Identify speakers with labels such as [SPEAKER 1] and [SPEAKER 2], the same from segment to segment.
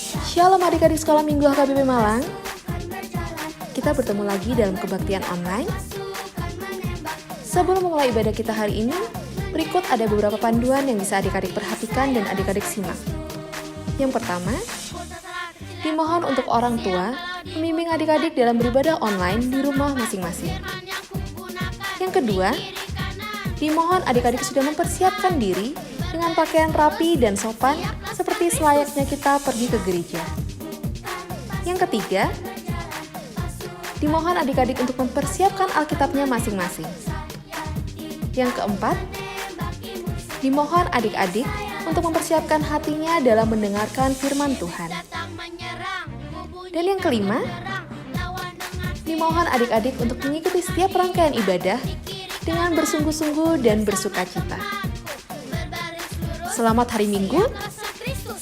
[SPEAKER 1] Shalom adik-adik sekolah minggu HKBP Malang. Kita bertemu lagi dalam kebaktian online. Sebelum memulai ibadah kita hari ini, berikut ada beberapa panduan yang bisa adik-adik perhatikan dan adik-adik simak. Yang pertama, dimohon untuk orang tua membimbing adik-adik dalam beribadah online di rumah masing-masing. Yang kedua, dimohon adik-adik sudah mempersiapkan diri dengan pakaian rapi dan sopan seperti selayaknya kita pergi ke gereja. Yang ketiga, dimohon adik-adik untuk mempersiapkan Alkitabnya masing-masing. Yang keempat, dimohon adik-adik untuk mempersiapkan hatinya dalam mendengarkan firman Tuhan. Dan yang kelima, dimohon adik-adik untuk mengikuti setiap rangkaian ibadah dengan bersungguh-sungguh dan bersukacita. Selamat hari Minggu,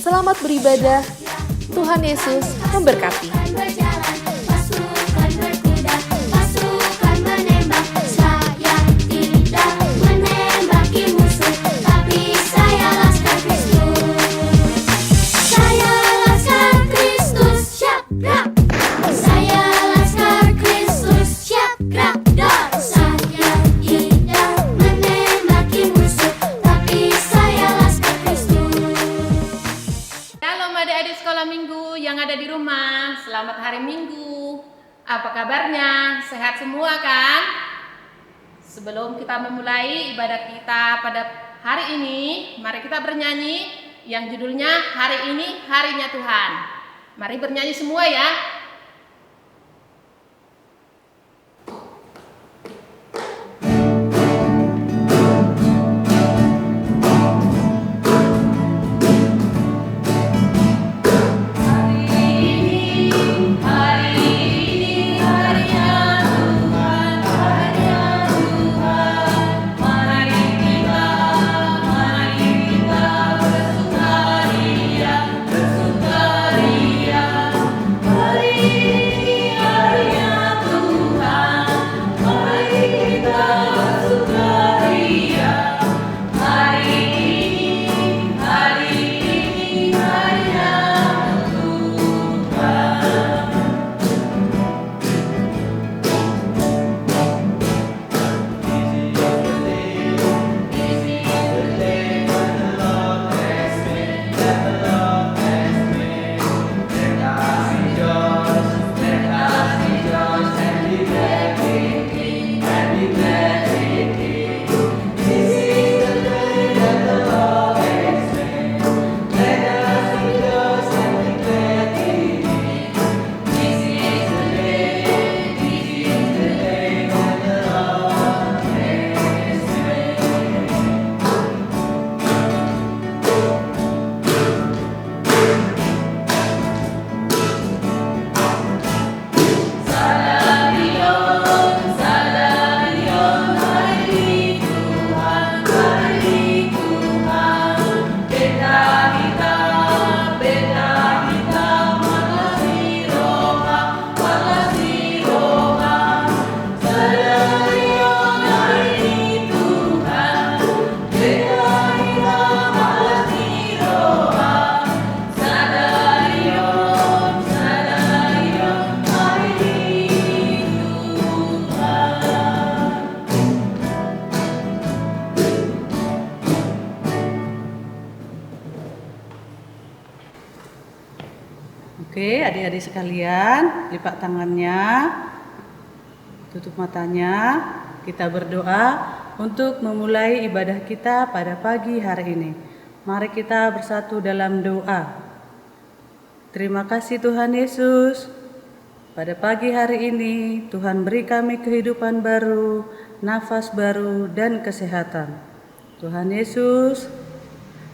[SPEAKER 1] selamat beribadah, Tuhan Yesus memberkati.
[SPEAKER 2] Selamat hari Minggu. Apa kabarnya? Sehat semua kan? Sebelum kita memulai ibadah kita pada hari ini, mari kita bernyanyi yang judulnya Hari Ini Harinya Tuhan. Mari bernyanyi semua ya.
[SPEAKER 3] Oke, adik-adik sekalian, lipat tangannya, tutup matanya, kita berdoa untuk memulai ibadah kita pada pagi hari ini. Mari kita bersatu dalam doa. Terima kasih Tuhan Yesus, pada pagi hari ini Tuhan beri kami kehidupan baru, nafas baru, dan kesehatan. Tuhan Yesus,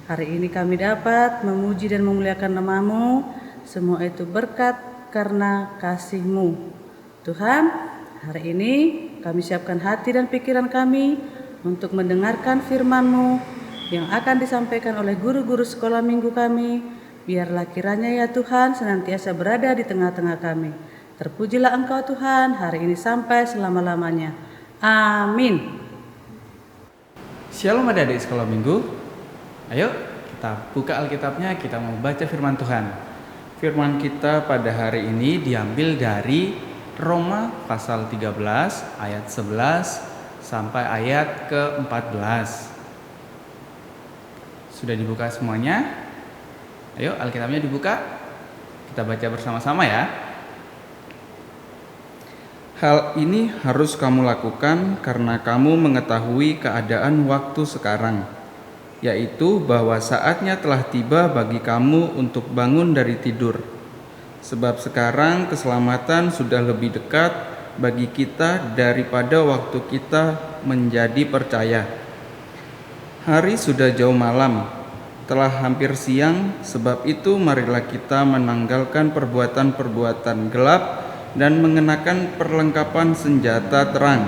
[SPEAKER 3] hari ini kami dapat memuji dan memuliakan nama-Mu. Semua itu berkat karena kasih-Mu. Tuhan, hari ini kami siapkan hati dan pikiran kami untuk mendengarkan firman-Mu yang akan disampaikan oleh guru-guru sekolah minggu kami. Biarlah kiranya ya Tuhan senantiasa berada di tengah-tengah kami. Terpujilah Engkau Tuhan hari ini sampai selama-lamanya. Amin.
[SPEAKER 4] Shalom adik-adik sekolah minggu. Ayo kita buka Alkitabnya, kita mau baca firman Tuhan. Firman kita pada hari ini diambil dari Roma pasal 13 ayat 11 sampai ayat ke-14. Sudah dibuka semuanya? Ayo Alkitabnya dibuka. Kita baca bersama-sama ya. Hal ini harus kamu lakukan karena kamu mengetahui keadaan waktu sekarang, yaitu bahwa saatnya telah tiba bagi kamu untuk bangun dari tidur. Sebab sekarang keselamatan sudah lebih dekat bagi kita daripada waktu kita menjadi percaya. Hari sudah jauh malam, telah hampir siang, sebab itu marilah kita menanggalkan perbuatan-perbuatan gelap dan mengenakan perlengkapan senjata terang.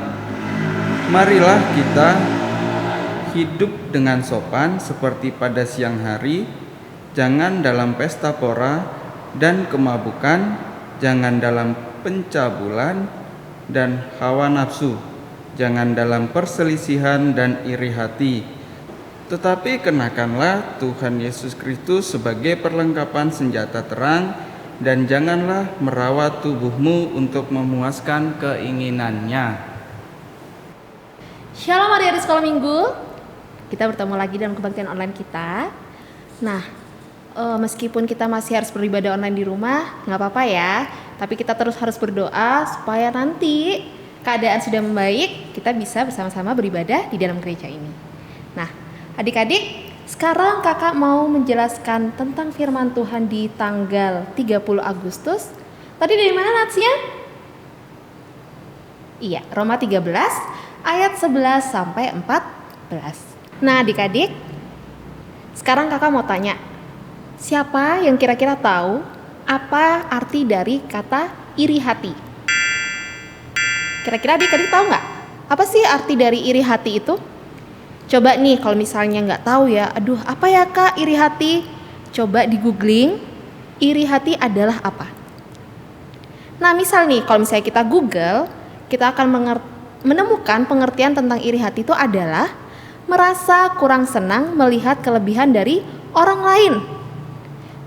[SPEAKER 4] Marilah kita hidup dengan sopan seperti pada siang hari, jangan dalam pesta pora dan kemabukan, jangan dalam pencabulan dan hawa nafsu, jangan dalam perselisihan dan iri hati, tetapi kenakanlah Tuhan Yesus Kristus sebagai perlengkapan senjata terang, dan janganlah merawat tubuhmu untuk memuaskan keinginannya.
[SPEAKER 1] Shalom adik-adik sekolah minggu. Kita bertemu lagi dalam kebaktian online kita. Nah, meskipun kita masih harus beribadah online di rumah, nggak apa-apa ya. Tapi kita terus harus berdoa supaya nanti keadaan sudah membaik, kita bisa bersama-sama beribadah di dalam gereja ini. Nah, adik-adik, sekarang kakak mau menjelaskan tentang firman Tuhan di tanggal 30 Agustus. Tadi dari mana natsnya? Iya, Roma 13 ayat 11 sampai 14. Nah, adik-adik, sekarang kakak mau tanya, siapa yang kira-kira tahu apa arti dari kata iri hati? Kira-kira adik-adik tahu nggak? Apa sih arti dari iri hati itu? Coba nih kalau misalnya nggak tahu ya, aduh apa ya kak iri hati? Coba di googling, iri hati adalah apa? Nah misal nih kalau misalnya kita google, kita akan menemukan pengertian tentang iri hati itu adalah merasa kurang senang melihat kelebihan dari orang lain.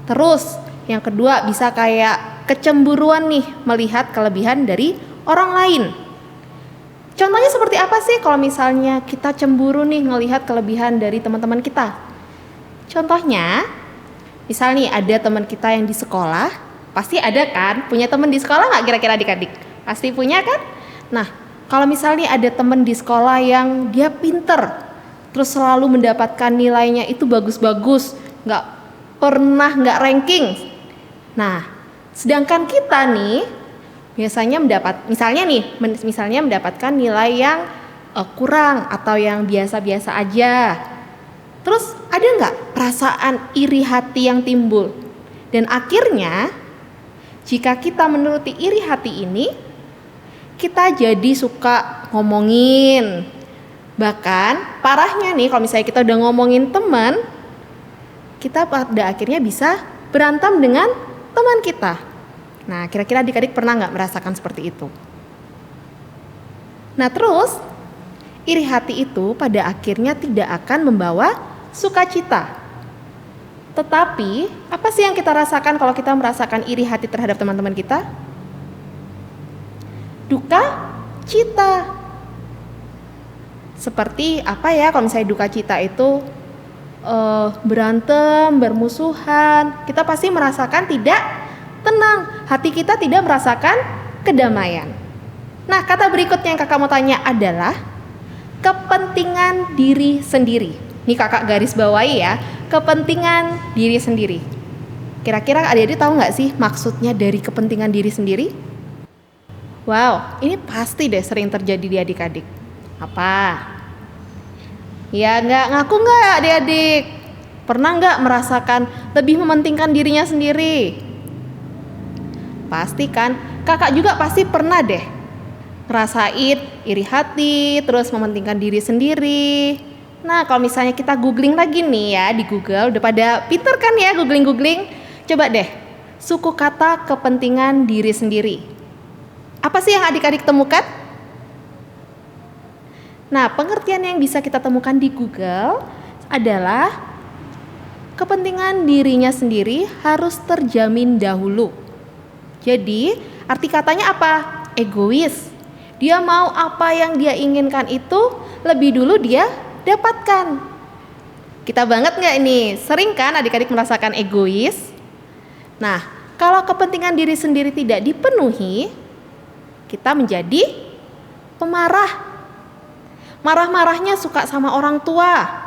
[SPEAKER 1] Terus yang kedua bisa kayak kecemburuan nih melihat kelebihan dari orang lain. Contohnya seperti apa sih kalau misalnya kita cemburu nih ngelihat kelebihan dari teman-teman kita? Contohnya, misal nih ada teman kita yang di sekolah, pasti ada kan? Punya teman di sekolah nggak kira-kira adik-adik? Pasti punya kan? Nah, kalau misalnya ada teman di sekolah yang dia pinter, terus selalu mendapatkan nilainya itu bagus-bagus, nggak pernah nggak ranking. Nah, sedangkan kita nih biasanya misalnya mendapatkan nilai yang kurang atau yang biasa-biasa aja. Terus ada nggak perasaan iri hati yang timbul? Dan akhirnya jika kita menuruti iri hati ini, kita jadi suka ngomongin. Bahkan parahnya nih kalau misalnya kita udah ngomongin teman, kita pada akhirnya bisa berantem dengan teman kita. Nah, kira-kira adik-adik pernah nggak merasakan seperti itu? Nah, terus iri hati itu pada akhirnya tidak akan membawa sukacita. Tetapi, apa sih yang kita rasakan kalau kita merasakan iri hati terhadap teman-teman kita? Duka cita. Seperti apa ya kalau misalnya duka cita itu berantem, bermusuhan, kita pasti merasakan tidak tenang, hati kita tidak merasakan kedamaian. Nah, kata berikutnya yang kakak mau tanya adalah kepentingan diri sendiri. Ini kakak garis bawahi ya, kepentingan diri sendiri. Kira-kira adik-adik tahu nggak sih maksudnya dari kepentingan diri sendiri? Wow, ini pasti deh sering terjadi di adik-adik. Apa? Ya ngaku nggak adik-adik? Pernah nggak merasakan lebih mementingkan dirinya sendiri? Pasti kan, kakak juga pasti pernah deh ngerasain iri hati, terus mementingkan diri sendiri. Nah kalau misalnya kita googling lagi nih ya di Google, udah pada pinter kan ya googling. Coba deh, suku kata kepentingan diri sendiri. Apa sih yang adik-adik temukan? Nah pengertian yang bisa kita temukan di Google adalah kepentingan dirinya sendiri harus terjamin dahulu. Jadi, arti katanya apa? Egois. Dia mau apa yang dia inginkan itu lebih dulu dia dapatkan. Kita banget nggak ini? Sering kan adik-adik merasakan egois? Nah, kalau kepentingan diri sendiri tidak dipenuhi, kita menjadi pemarah. Marah-marahnya suka sama orang tua.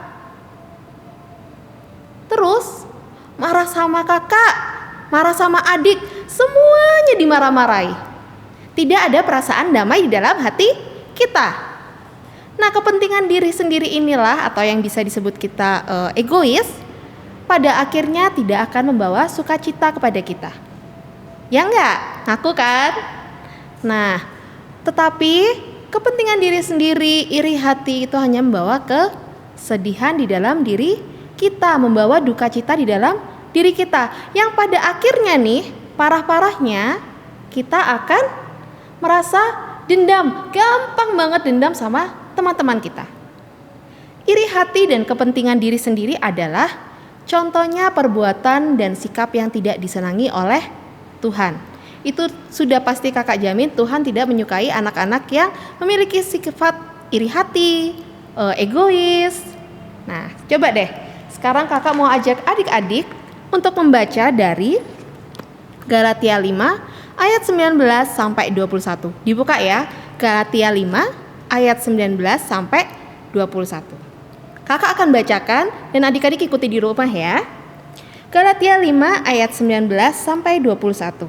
[SPEAKER 1] Terus marah sama kakak, marah sama adik, semuanya dimarah-marahi. Tidak ada perasaan damai di dalam hati kita. Nah, kepentingan diri sendiri inilah atau yang bisa disebut kita egois, pada akhirnya tidak akan membawa sukacita kepada kita. Ya enggak? Ngaku kan? Nah, tetapi kepentingan diri sendiri, iri hati itu hanya membawa kesedihan di dalam diri kita, membawa duka cita di dalam diri kita. Yang pada akhirnya nih, parah-parahnya kita akan merasa dendam, gampang banget dendam sama teman-teman kita. Iri hati dan kepentingan diri sendiri adalah contohnya perbuatan dan sikap yang tidak disenangi oleh Tuhan. Itu sudah pasti kakak jamin Tuhan tidak menyukai anak-anak yang memiliki sifat iri hati, egois. Nah, coba deh. Sekarang kakak mau ajak adik-adik untuk membaca dari Galatia 5 ayat 19 sampai 21. Dibuka ya. Galatia 5 ayat 19 sampai 21. Kakak akan bacakan dan adik-adik ikuti di rumah ya. Galatia 5 ayat 19 sampai 21.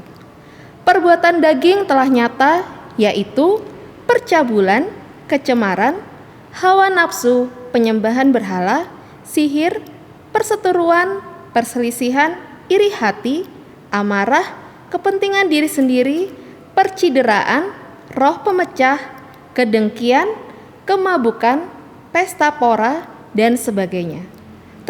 [SPEAKER 1] Perbuatan daging telah nyata, yaitu percabulan, kecemaran, hawa nafsu, penyembahan berhala, sihir, perseteruan, perselisihan, iri hati, amarah, kepentingan diri sendiri, percideraan, roh pemecah, kedengkian, kemabukan, pesta pora, dan sebagainya.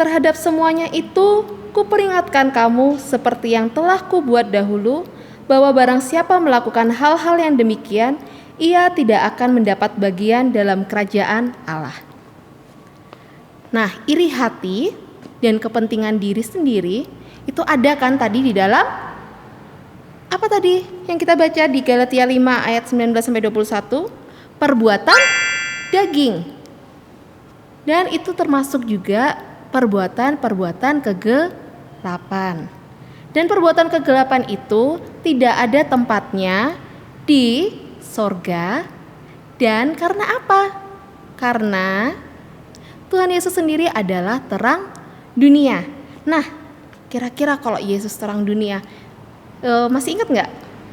[SPEAKER 1] Terhadap semuanya itu, kuperingatkan kamu seperti yang telah kubuat dahulu, bahwa barang siapa melakukan hal-hal yang demikian, ia tidak akan mendapat bagian dalam kerajaan Allah. Nah, iri hati dan kepentingan diri sendiri itu ada kan tadi di dalam apa tadi yang kita baca di Galatia 5 ayat 19 sampai 21? Perbuatan daging. Dan itu termasuk juga perbuatan-perbuatan kegelapan. Dan perbuatan kegelapan itu tidak ada tempatnya di sorga. Dan karena apa? Karena Tuhan Yesus sendiri adalah terang dunia. Nah, kira-kira kalau Yesus terang dunia, masih ingat nggak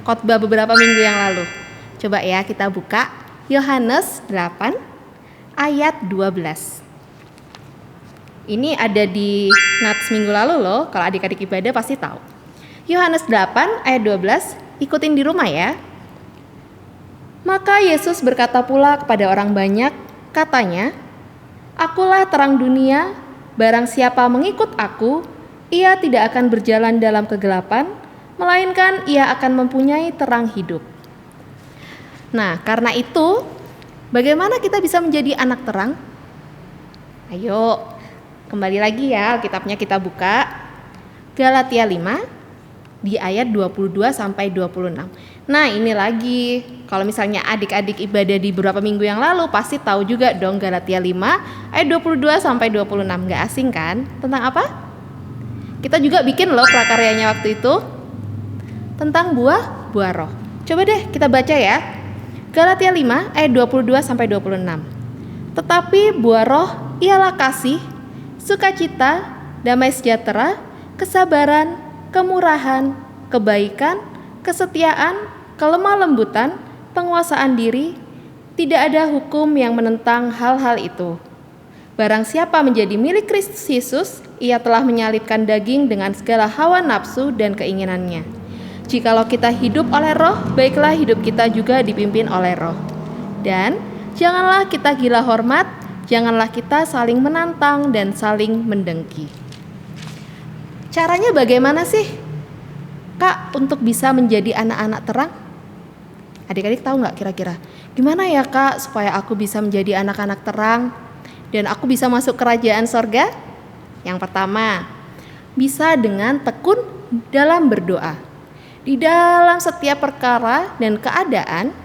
[SPEAKER 1] khotbah beberapa minggu yang lalu? Coba ya kita buka Yohanes 8 ayat 12. Ini ada di Nats minggu lalu loh, kalau adik-adik ibadah pasti tahu. Yohanes 8 ayat 12, ikutin di rumah ya. Maka Yesus berkata pula kepada orang banyak, katanya, Akulah terang dunia, barang siapa mengikut aku, ia tidak akan berjalan dalam kegelapan, melainkan ia akan mempunyai terang hidup. Nah, karena itu, bagaimana kita bisa menjadi anak terang? Ayo, kembali lagi ya, Alkitabnya kita buka. Galatia 5 di ayat 22 sampai 26. Nah, ini lagi. Kalau misalnya adik-adik ibadah di beberapa minggu yang lalu pasti tahu juga dong Galatia 5 ayat 22 sampai 26. Enggak asing kan? Tentang apa? Kita juga bikin loh prakaryanya waktu itu. Tentang buah roh. Coba deh kita baca ya. Galatia 5 ayat 22 sampai 26. Tetapi buah roh ialah kasih, sukacita, damai sejahtera, kesabaran, kemurahan, kebaikan, kesetiaan, kelemah lembutan, penguasaan diri. Tidak ada hukum yang menentang hal-hal itu. Barang siapa menjadi milik Kristus Yesus, ia telah menyalibkan daging dengan segala hawa nafsu dan keinginannya. Jikalau kita hidup oleh roh, baiklah hidup kita juga dipimpin oleh roh. Dan janganlah kita gila hormat, janganlah kita saling menantang dan saling mendengki. Caranya bagaimana sih, Kak, untuk bisa menjadi anak-anak terang? Adik-adik tahu nggak kira-kira? Gimana ya Kak, supaya aku bisa menjadi anak-anak terang dan aku bisa masuk kerajaan sorga? Yang pertama, bisa dengan tekun dalam berdoa. Di dalam setiap perkara dan keadaan,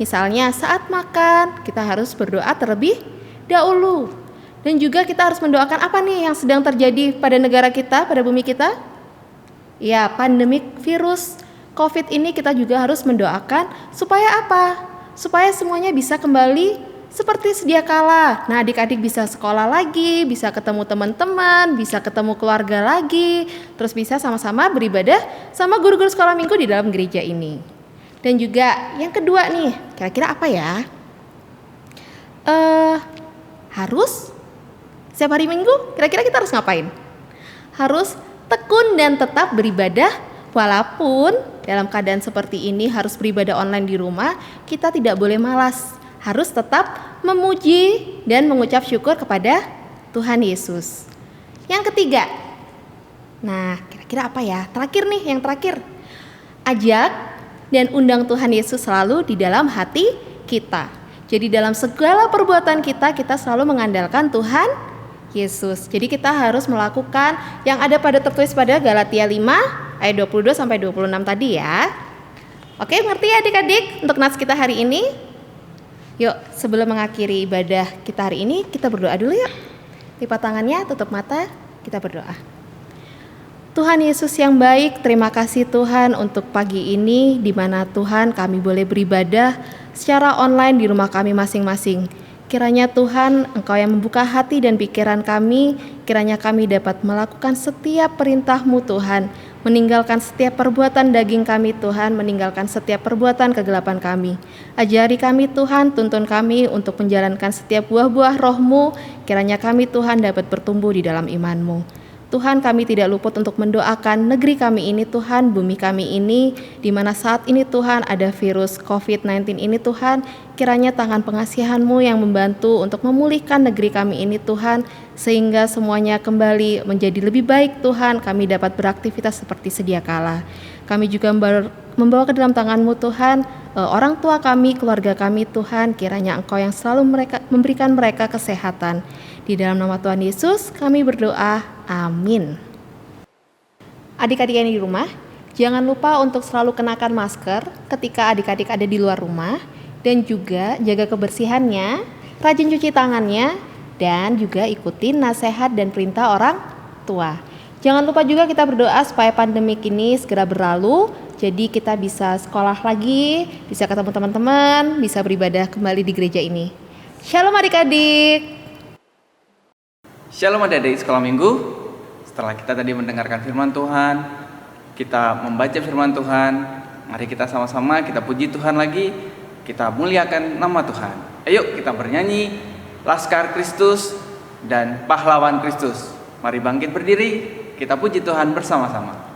[SPEAKER 1] misalnya saat makan, kita harus berdoa terlebih dahulu. Dan juga kita harus mendoakan apa nih yang sedang terjadi pada negara kita, pada bumi kita? Ya, pandemik virus COVID ini kita juga harus mendoakan supaya apa? Supaya semuanya bisa kembali seperti sedia kala. Nah, adik-adik bisa sekolah lagi, bisa ketemu teman-teman, bisa ketemu keluarga lagi, terus bisa sama-sama beribadah sama guru-guru sekolah minggu di dalam gereja ini. Dan juga yang kedua nih, kira-kira apa ya? Harus setiap hari Minggu, kira-kira kita harus ngapain? Harus tekun dan tetap beribadah, walaupun dalam keadaan seperti ini harus beribadah online di rumah, kita tidak boleh malas. Harus tetap memuji dan mengucap syukur kepada Tuhan Yesus. Yang ketiga, nah kira-kira apa ya? Terakhir nih, yang terakhir. Ajak dan undang Tuhan Yesus selalu di dalam hati kita. Jadi dalam segala perbuatan kita selalu mengandalkan Tuhan Yesus. Jadi kita harus melakukan yang ada tertulis pada Galatia 5 ayat 22 sampai 26 tadi ya. Oke, ngerti ya adik-adik untuk nats kita hari ini? Yuk, sebelum mengakhiri ibadah kita hari ini, kita berdoa dulu yuk. Lipat tangannya, tutup mata, kita berdoa. Tuhan Yesus yang baik, terima kasih Tuhan untuk pagi ini di mana Tuhan kami boleh beribadah secara online di rumah kami masing-masing. Kiranya Tuhan, Engkau yang membuka hati dan pikiran kami, kiranya kami dapat melakukan setiap perintah-Mu Tuhan, meninggalkan setiap perbuatan daging kami Tuhan, meninggalkan setiap perbuatan kegelapan kami. Ajari kami Tuhan, tuntun kami untuk menjalankan setiap buah-buah roh-Mu, kiranya kami Tuhan dapat bertumbuh di dalam iman-Mu. Tuhan, kami tidak luput untuk mendoakan negeri kami ini Tuhan, bumi kami ini, di mana saat ini Tuhan ada virus COVID-19 ini Tuhan, kiranya tangan pengasihan-Mu yang membantu untuk memulihkan negeri kami ini Tuhan, sehingga semuanya kembali menjadi lebih baik Tuhan, kami dapat beraktivitas seperti sedia kala. Kami juga membawa ke dalam tangan-Mu Tuhan, orang tua kami, keluarga kami Tuhan, kiranya Engkau yang selalu memberikan mereka kesehatan. Di dalam nama Tuhan Yesus kami berdoa, amin. Adik-adik yang di rumah, jangan lupa untuk selalu kenakan masker ketika adik-adik ada di luar rumah, dan juga jaga kebersihannya, rajin cuci tangannya, dan juga ikuti nasihat dan perintah orang tua. Jangan lupa juga kita berdoa supaya pandemik ini segera berlalu, jadi kita bisa sekolah lagi, bisa ketemu teman-teman, bisa beribadah kembali di gereja ini. Shalom adik-adik.
[SPEAKER 4] Shalom adik-adik sekolah minggu. Setelah kita tadi mendengarkan firman Tuhan, kita membaca firman Tuhan, mari kita sama-sama kita puji Tuhan lagi, kita muliakan nama Tuhan. Ayo kita bernyanyi Laskar Kristus dan Pahlawan Kristus. Mari bangkit berdiri, kita puji Tuhan bersama-sama.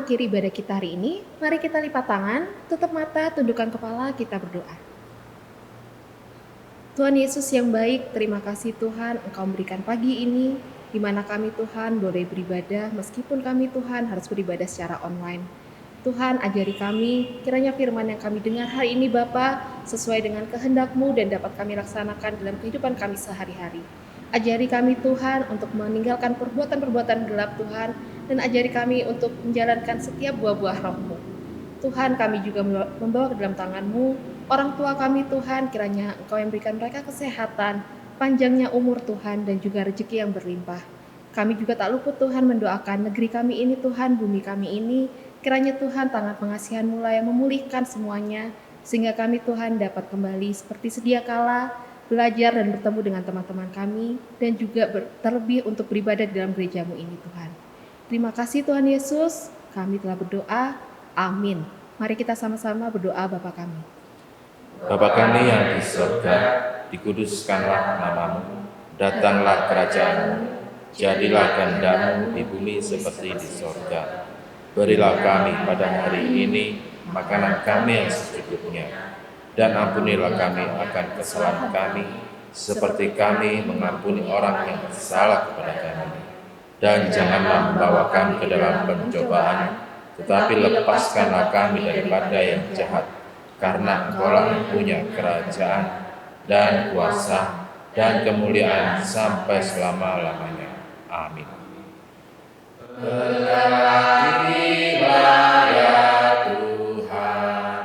[SPEAKER 1] mengakhiri ibadah kita hari ini, mari kita lipat tangan, tutup mata, tundukkan kepala, kita berdoa. Tuhan Yesus yang baik, terima kasih Tuhan Engkau memberikan pagi ini, di mana kami Tuhan boleh beribadah, meskipun kami Tuhan harus beribadah secara online. Tuhan ajari kami, kiranya firman yang kami dengar hari ini Bapa sesuai dengan kehendak-Mu dan dapat kami laksanakan dalam kehidupan kami sehari-hari. Ajari kami Tuhan untuk meninggalkan perbuatan-perbuatan gelap Tuhan, dan ajari kami untuk menjalankan setiap buah-buah roh-Mu. Tuhan, kami juga membawa ke dalam tangan-Mu orang tua kami Tuhan, kiranya Engkau yang berikan mereka kesehatan, panjangnya umur Tuhan, dan juga rezeki yang berlimpah. Kami juga tak luput Tuhan mendoakan negeri kami ini Tuhan, bumi kami ini, kiranya Tuhan tangan pengasihan-Mu yang memulihkan semuanya, sehingga kami Tuhan dapat kembali seperti sedia kala, belajar dan bertemu dengan teman-teman kami, dan juga terlebih untuk beribadah di dalam gereja-Mu ini Tuhan. Terima kasih Tuhan Yesus, kami telah berdoa, amin. Mari kita sama-sama berdoa Bapa kami.
[SPEAKER 5] Bapa kami yang di surga, dikuduskanlah nama-Mu, datanglah kerajaan-Mu, jadilah kehendak-Mu di bumi seperti di surga. Berilah kami pada hari ini makanan kami yang secukupnya, dan ampunilah kami akan kesalahan kami, seperti kami mengampuni orang yang bersalah kepada kami. Dan janganlah membawa kami ke dalam pencobaan, tetapi lepaskanlah kami daripada yang jahat, karena Engkau-lah yang punya kerajaan dan kuasa dan kemuliaan sampai selama-lamanya. Amin. Berkatilah ya Tuhan,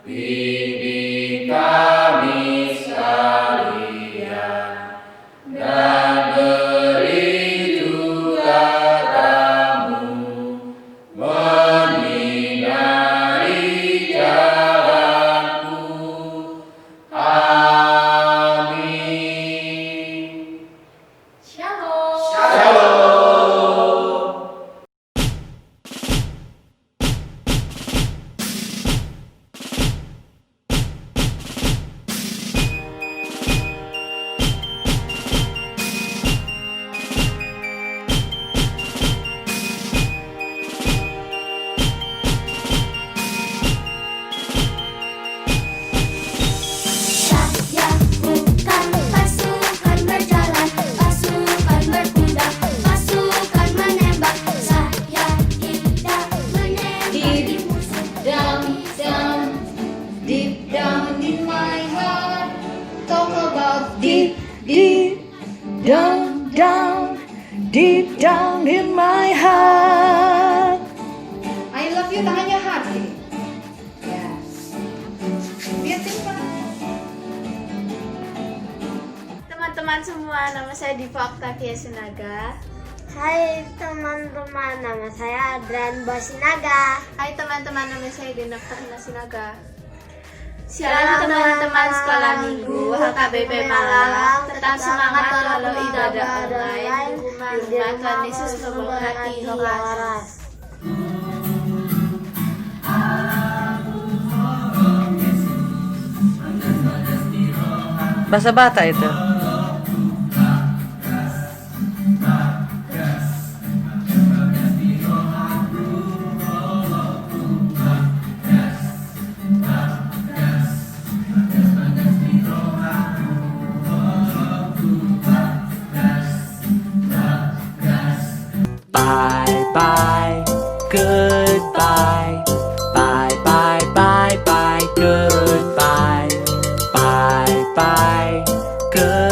[SPEAKER 5] bimbing kami sekalian, dan beri juga kamu menyinari jalanku. Amin.
[SPEAKER 2] Shalom.
[SPEAKER 5] Shalom.
[SPEAKER 6] Saya bukan pasukan berjalan, pasukan berkuda, pasukan menembak. Saya tidak menembak di musuh.
[SPEAKER 7] Deep down in my heart, talk about deep down in my heart. I love you, tangannya hati. Yes. Beautiful.
[SPEAKER 8] Teman-teman semua, nama saya Diva Octavia Sinaga.
[SPEAKER 6] Hai teman-teman, nama saya Adrian Basinaga.
[SPEAKER 8] Hai teman-teman, nama saya Dina Fatina Sinaga.
[SPEAKER 6] Shalom teman-teman sekolah minggu HKBP Malang. Tetap semangat walau ibadah online. Di rumah Tuhan Yesus memberkati Horas.
[SPEAKER 3] Bahasa Bata itu.
[SPEAKER 9] Bye bye, goodbye. Bye bye bye bye, goodbye. Bye bye, goodbye.